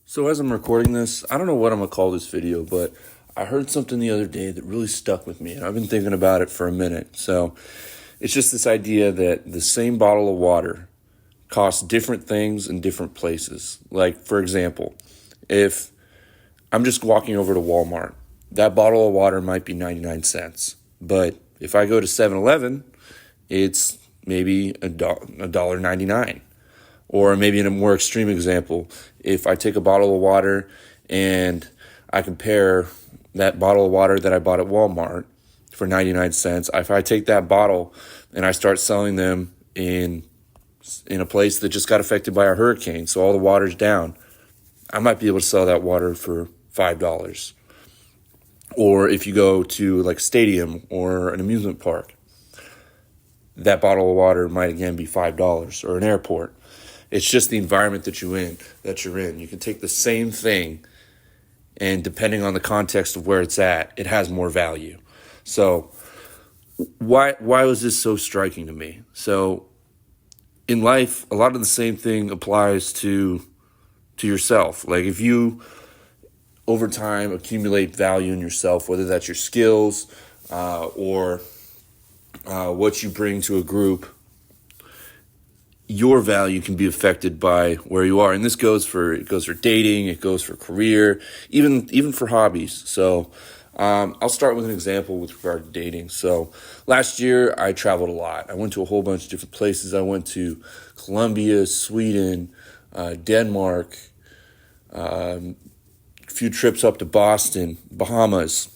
So as I'm recording this, I don't know what I'm gonna call this video, but I heard something the other day that really stuck with me, and I've been thinking about it for a minute. So it's just this idea that the same bottle of water costs different things in different places. Like, for example, if I'm just walking over to Walmart, that bottle of water might be 99 cents. But if I go to 7-Eleven, it's maybe $1.99. Or maybe in a more extreme example, if I take a bottle of water and I compare that bottle of water that I bought at Walmart for 99 cents, if I take that bottle and I start selling them in a place that just got affected by a hurricane, so all the water's down, I might be able to sell that water for $5. Or if you go to like a stadium or an amusement park, that bottle of water might again be $5, or an airport. It's just the environment that you're in. You can take the same thing, and depending on the context of where it's at, it has more value. So why was this so striking to me? So in life, a lot of the same thing applies to yourself. Like if you over time accumulate value in yourself, whether that's your skills or what you bring to a group, your value can be affected by where you are. And this goes for dating, it goes for career, even for hobbies. So I'll start with an example with regard to dating. So last year I traveled a lot. I went to a whole bunch of different places. I went to Colombia, Sweden, Denmark, a few trips up to Boston, Bahamas.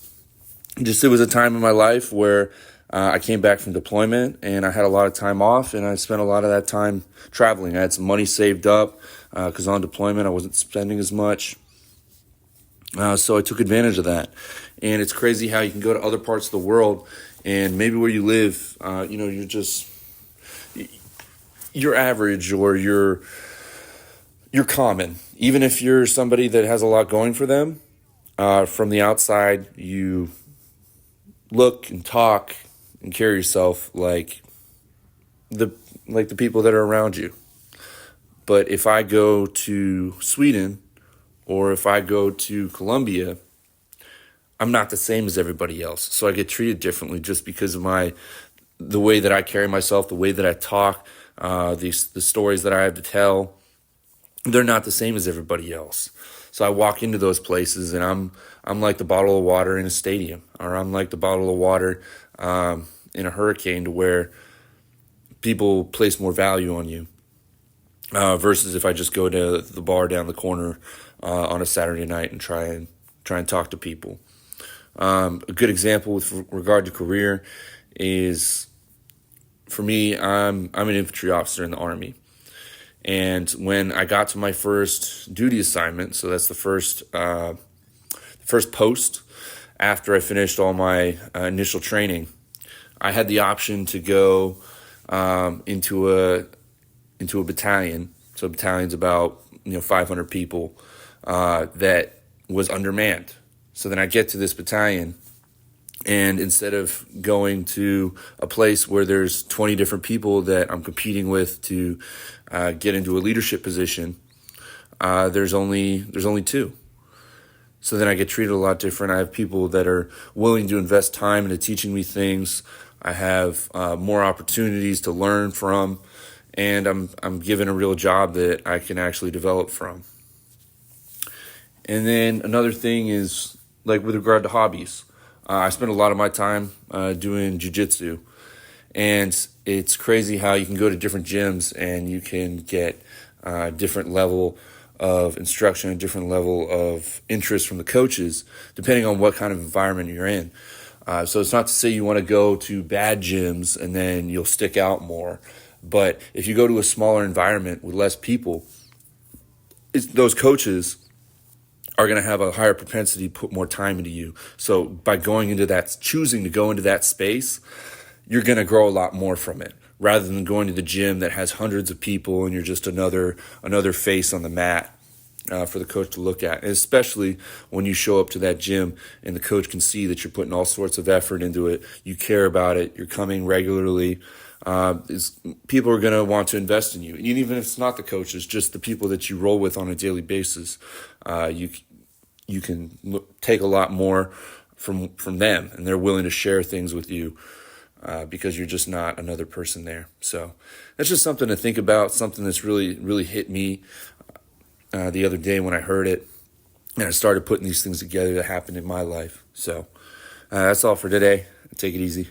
It was a time in my life where I came back from deployment and I had a lot of time off, and I spent a lot of that time traveling. I had some money saved up because on deployment I wasn't spending as much. So I took advantage of that. And it's crazy how you can go to other parts of the world and maybe where you live, you're average, or you're common. Even if you're somebody that has a lot going for them, from the outside, you look and talk and carry yourself like the people that are around you. But if I go to Sweden or if I go to Colombia, I'm not the same as everybody else. So I get treated differently just because of the way that I carry myself, the way that I talk, the stories that I have to tell. They're not the same as everybody else. So I walk into those places and I'm like the bottle of water in a stadium, or I'm like the bottle of water in a hurricane, to where people place more value on you versus if I just go to the bar down the corner on a Saturday night and try and talk to people. A good example with regard to career is, for me, I'm an infantry officer in the Army. And when I got to my first duty assignment, so that's the first post after I finished all my initial training, I had the option to go into a battalion. So a battalion's about 500 people that was undermanned. So then I get to this battalion, and instead of going to a place where there's 20 different people that I'm competing with to get into a leadership position, there's only two. So then I get treated a lot different. I have people that are willing to invest time into teaching me things. I have more opportunities to learn from, and I'm given a real job that I can actually develop from. And then another thing is, like with regard to hobbies, I spend a lot of my time doing jiu-jitsu, and it's crazy how you can go to different gyms and you can get a different level of instruction, a different level of interest from the coaches, depending on what kind of environment you're in. So it's not to say you want to go to bad gyms and then you'll stick out more. But if you go to a smaller environment with less people, those coaches are going to have a higher propensity to put more time into you. So by choosing to go into that space, you're going to grow a lot more from it, rather than going to the gym that has hundreds of people and you're just another face on the mat for the coach to look at. And especially when you show up to that gym and the coach can see that you're putting all sorts of effort into it, you care about it, you're coming regularly, is people are going to want to invest in you. And even if it's not the coaches, just the people that you roll with on a daily basis, you can take a lot more from them, and they're willing to share things with you because you're just not another person there. So that's just something to think about, something that's really hit me the other day when I heard it, and I started putting these things together that happened in my life. So that's all for today. Take it easy.